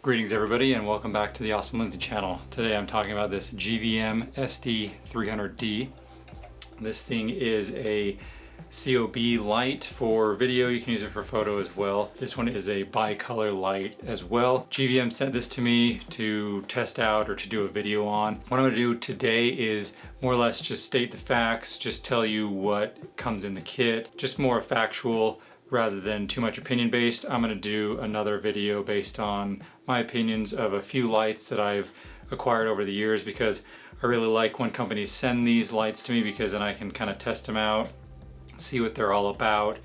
Greetings everybody and welcome back to the Awesome Lindsay channel. Today I'm talking about this GVM SD300D. This thing is a COB light for video. You can use it for photo as well. This one is a bi-color light as well. GVM sent this to me to test out or to do a video on. What I'm going to do today is more or less just state the facts, just tell you what comes in the kit, just more factual rather than too much opinion based. I'm going to do another video based on my opinions of a few lights that I've acquired over the years, because I really like when companies send these lights to me, because then I can kind of test them out, see what they're all about,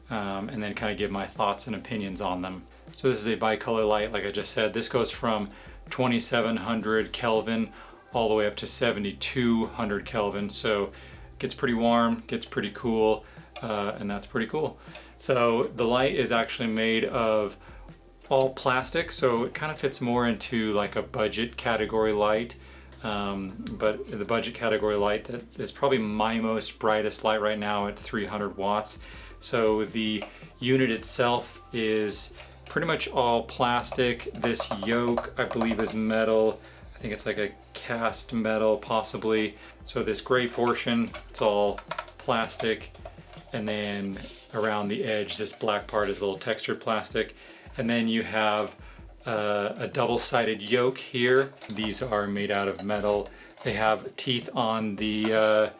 and then kind of give my thoughts and opinions on them. So this is a bi-color light, like I just said. This goes from 2700 Kelvin all the way up to 7200 Kelvin. So it gets pretty warm, gets pretty cool, and that's pretty cool. So the light is actually made of all plastic, so it kind of fits more into like a budget category light. But the budget category light that is probably my most brightest light right now at 300 watts. So the unit itself is pretty much all plastic. This yoke, I believe, is metal. I think it's like a cast metal possibly. So this gray portion, it's all plastic. And then around the edge, this black part is a little textured plastic. And then you have a double-sided yoke here. These are made out of metal. They have teeth on the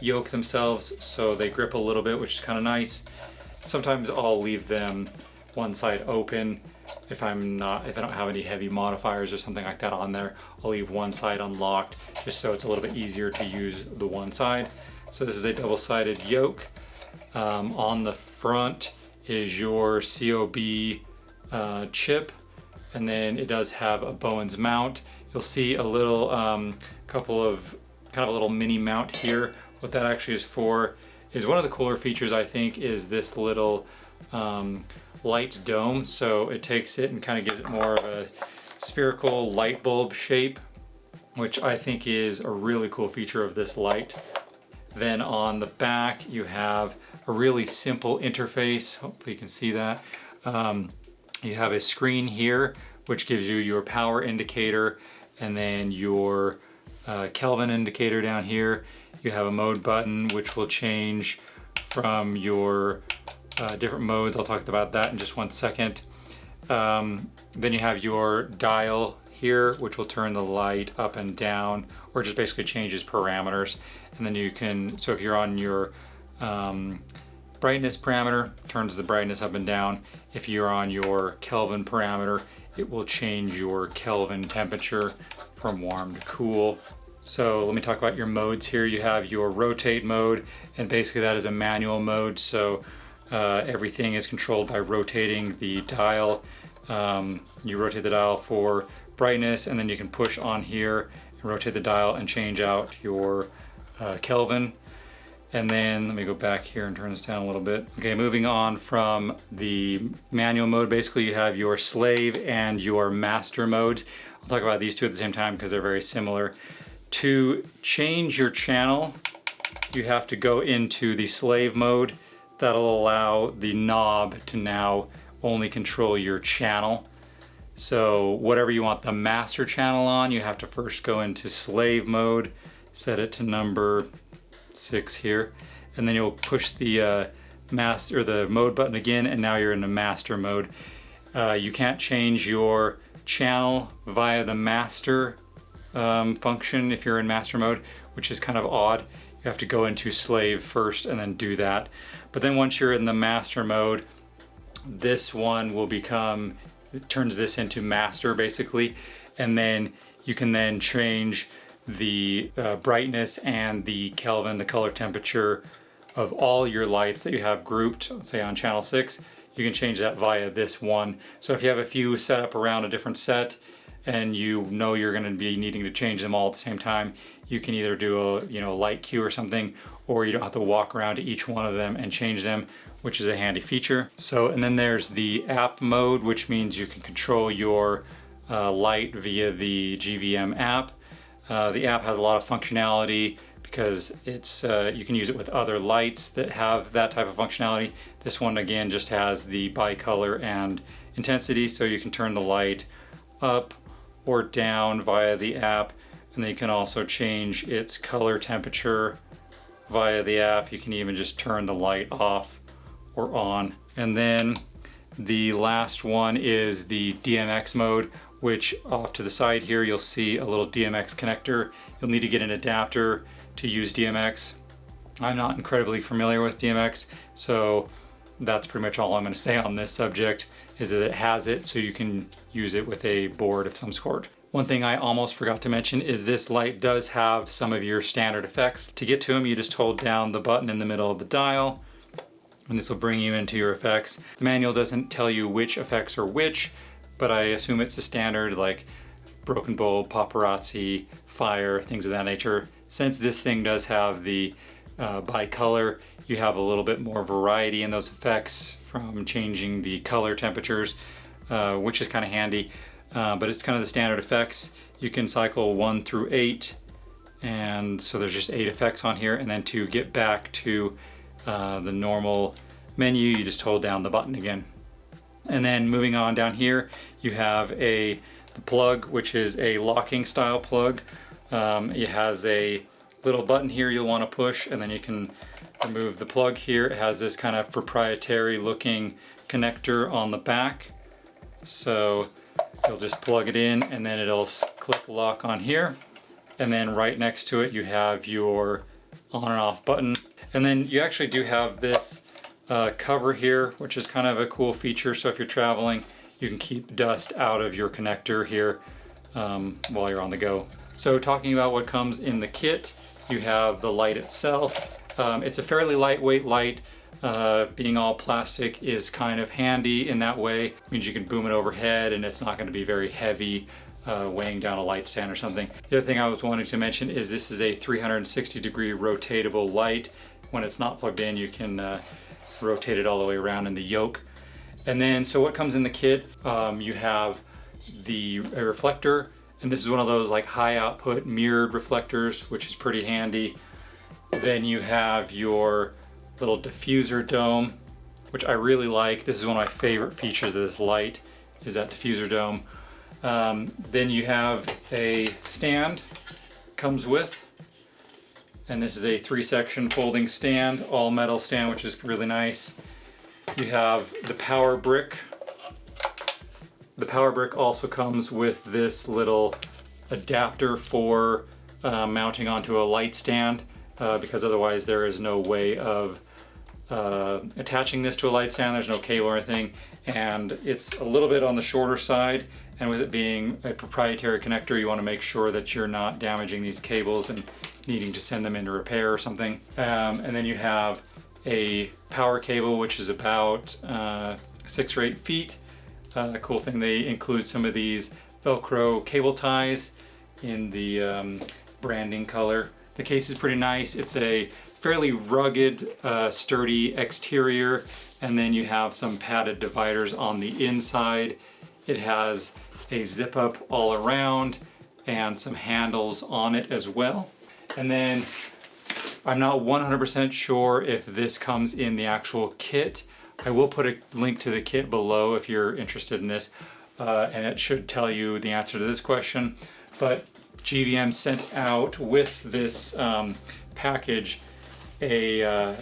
yoke themselves, so they grip a little bit, which is kind of nice. Sometimes I'll leave them one side open if I don't have any heavy modifiers or something like that on there. I'll leave one side unlocked just so it's a little bit easier to use the one side. So this is a double-sided yoke. On the front is your COB chip, and then it does have a Bowens mount. You'll see a little kind of a little mini mount here. What that actually is for is one of the cooler features, I think, is this little light dome. So it takes it and kind of gives it more of a spherical light bulb shape, which I think is a really cool feature of this light. Then on the back you have a really simple interface. Hopefully you can see that. You have a screen here which gives you your power indicator, and then your Kelvin indicator down here. You have a mode button which will change from your different modes. I'll talk about that in just one second. Then you have your dial here, which will turn the light up and down, or just basically changes parameters. And then you can, so if you're on your brightness parameter, turns the brightness up and down. If you're on your Kelvin parameter, it will change your Kelvin temperature from warm to cool. So let me talk about your modes here. You have your rotate mode, and basically that is a manual mode. So everything is controlled by rotating the dial. You rotate the dial for brightness, and then you can push on here and rotate the dial and change out your Kelvin. And then let me go back here and turn this down a little bit. Okay, moving on from the manual mode, basically you have your slave and your master modes. I'll talk about these two at the same time because they're very similar. To change your channel, you have to go into the slave mode. That'll allow the knob to now only control your channel. So whatever you want the master channel on, you have to first go into slave mode, set it to number 6 here, and then you'll push the the mode button again, and now you're in the master mode. You can't change your channel via the master function if you're in master mode, which is kind of odd. You have to go into slave first and then do that. But then once you're in the master mode, this one will become, it turns this into master basically, and then you can then change the brightness and the Kelvin, the color temperature of all your lights that you have grouped, let's say on channel 6. You can change that via this one. So if you have a few set up around a different set and you know you're going to be needing to change them all at the same time, you can either do a light queue or something, or you don't have to walk around to each one of them and change them, which is a handy feature. So, and then there's the app mode, which means you can control your light via the GVM app. The app has a lot of functionality because it's you can use it with other lights that have that type of functionality. This one again just has the bi-color and intensity, so you can turn the light up or down via the app. And then you can also change its color temperature via the app. You can even just turn the light off or on. And then the last one is the DMX mode, which off to the side here, you'll see a little DMX connector. You'll need to get an adapter to use DMX. I'm not incredibly familiar with DMX, so that's pretty much all I'm going to say on this subject, is that it has it so you can use it with a board of some sort. One thing I almost forgot to mention is this light does have some of your standard effects. To get to them, you just hold down the button in the middle of the dial, and this will bring you into your effects. The manual doesn't tell you which effects are which, but I assume it's the standard, like broken bulb, paparazzi, fire, things of that nature. Since this thing does have the bi-color, you have a little bit more variety in those effects from changing the color temperatures, which is kind of handy. But it's kind of the standard effects. You can cycle 1 through 8, and so there's just 8 effects on here. And then to get back to the normal menu, you just hold down the button again. And then moving on down here, you have the plug, which is a locking style plug. It has a little button here you'll want to push, and then you can remove the plug here. It has this kind of proprietary looking connector on the back. So you'll just plug it in, and then it'll click lock on here. And then right next to it, you have your on and off button. And then you actually do have this cover here, which is kind of a cool feature. So if you're traveling, you can keep dust out of your connector here while you're on the go. So talking about what comes in the kit, you have the light itself. It's a fairly lightweight light. Being all plastic is kind of handy in that way. It means you can boom it overhead and it's not going to be very heavy weighing down a light stand or something. The other thing I was wanting to mention is this is a 360-degree rotatable light. When it's not plugged in, you can rotate it all the way around in the yoke. And then, so what comes in the kit, you have a reflector, and this is one of those like high output mirrored reflectors, which is pretty handy. Then you have your little diffuser dome, which I really like. This is one of my favorite features of this light, is that diffuser dome. Then you have a stand, comes with, and this is a 3-section folding stand, all metal stand, which is really nice. You have the power brick. The power brick also comes with this little adapter for mounting onto a light stand, because otherwise there is no way of attaching this to a light stand. There's no cable or anything, and it's a little bit on the shorter side, and with it being a proprietary connector, you want to make sure that you're not damaging these cables and needing to send them into repair or something. And then you have a power cable, which is about 6 or 8 feet. A cool thing, they include some of these Velcro cable ties in the branding color. The case is pretty nice. It's a fairly rugged, sturdy exterior, and then you have some padded dividers on the inside. It has a zip up all around and some handles on it as well. And then I'm not 100% sure if this comes in the actual kit. I will put a link to the kit below if you're interested in this, and it should tell you the answer to this question. But GVM sent out with this package a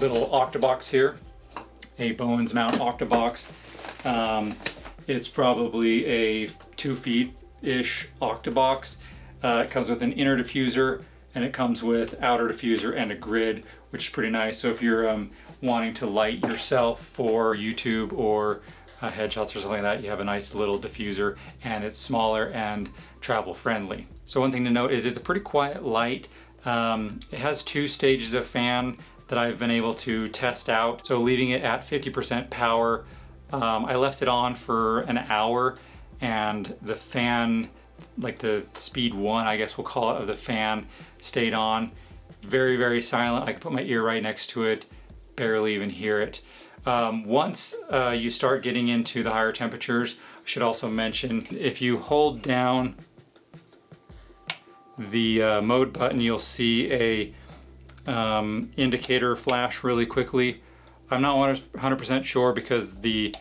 little octabox here, a Bones mount octabox. It's probably a 2 feet-ish octabox. It comes with an inner diffuser, and it comes with outer diffuser and a grid, which is pretty nice. So if you're wanting to light yourself for YouTube or headshots or something like that, you have a nice little diffuser, and it's smaller and travel friendly. So one thing to note is it's a pretty quiet light. It has 2 stages of fan that I've been able to test out. So leaving it at 50% power, I left it on for an hour, and the fan, like the speed 1, I guess we'll call it, of the fan stayed on. Very, very silent. I could put my ear right next to it, barely even hear it. Once you start getting into the higher temperatures, I should also mention, if you hold down the mode button, you'll see a indicator flash really quickly. I'm not 100% sure because the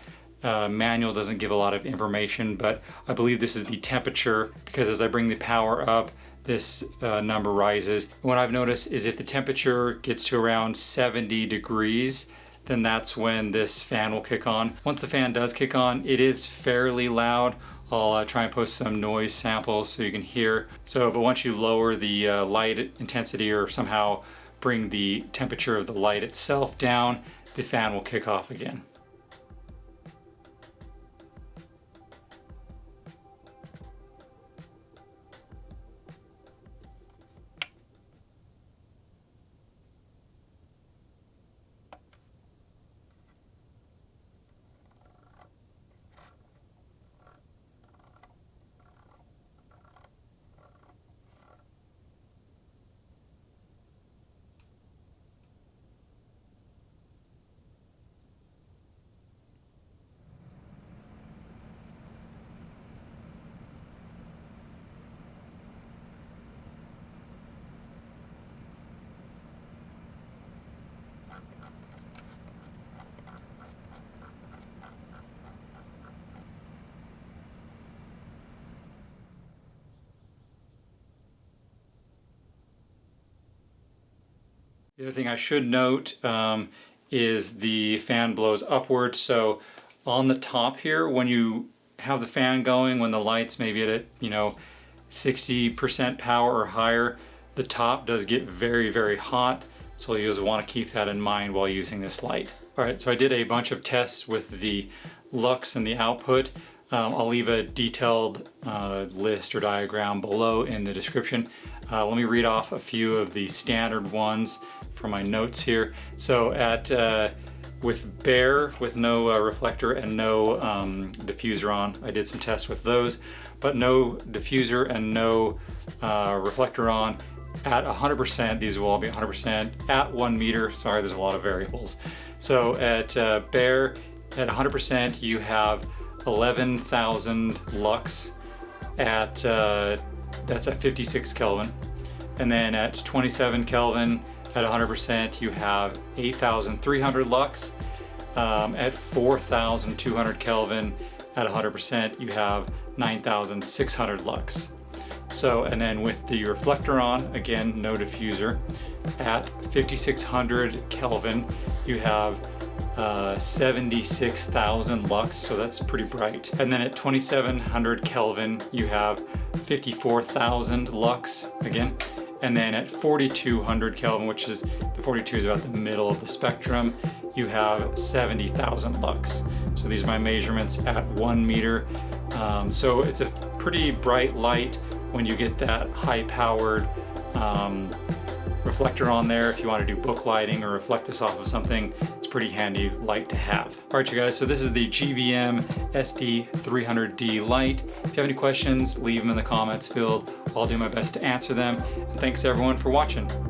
manual doesn't give a lot of information, but I believe this is the temperature, because as I bring the power up, this number rises. What I've noticed is if the temperature gets to around 70 degrees, then that's when this fan will kick on. Once the fan does kick on, it is fairly loud. I'll try and post some noise samples so you can hear. But once you lower the light intensity or somehow bring the temperature of the light itself down, the fan will kick off again. The other thing I should note is the fan blows upwards. So on the top here, when you have the fan going, when the light's maybe at 60% power or higher, the top does get very, very hot. So you'll just want to keep that in mind while using this light. All right, so I did a bunch of tests with the lux and the output. I'll leave a detailed list or diagram below in the description. Let me read off a few of the standard ones from my notes here. So with bare, with no reflector and no diffuser on, I did some tests with those, but no diffuser and no reflector on. At 100%, these will all be 100%. At 1 meter, sorry, there's a lot of variables. So at bare, at 100%, you have 11,000 lux at, that's at 56 Kelvin. And then at 27 Kelvin, at 100%, you have 8,300 lux. At 4,200 Kelvin, at 100%, you have 9,600 lux. So, and then with the reflector on, again, no diffuser, at 5,600 Kelvin, you have 76,000 lux, so that's pretty bright. And then at 2,700 Kelvin, you have 54,000 lux again. And then at 4,200 Kelvin, which is, the 42 is about the middle of the spectrum, you have 70,000 lux. So these are my measurements at 1 meter. So it's a pretty bright light when you get that high-powered reflector on there. If you want to do book lighting or reflect this off of something, it's a pretty handy light to have. All right, you guys, so this is the GVM SD300D light. If you have any questions, leave them in the comments field. I'll do my best to answer them. And thanks everyone for watching.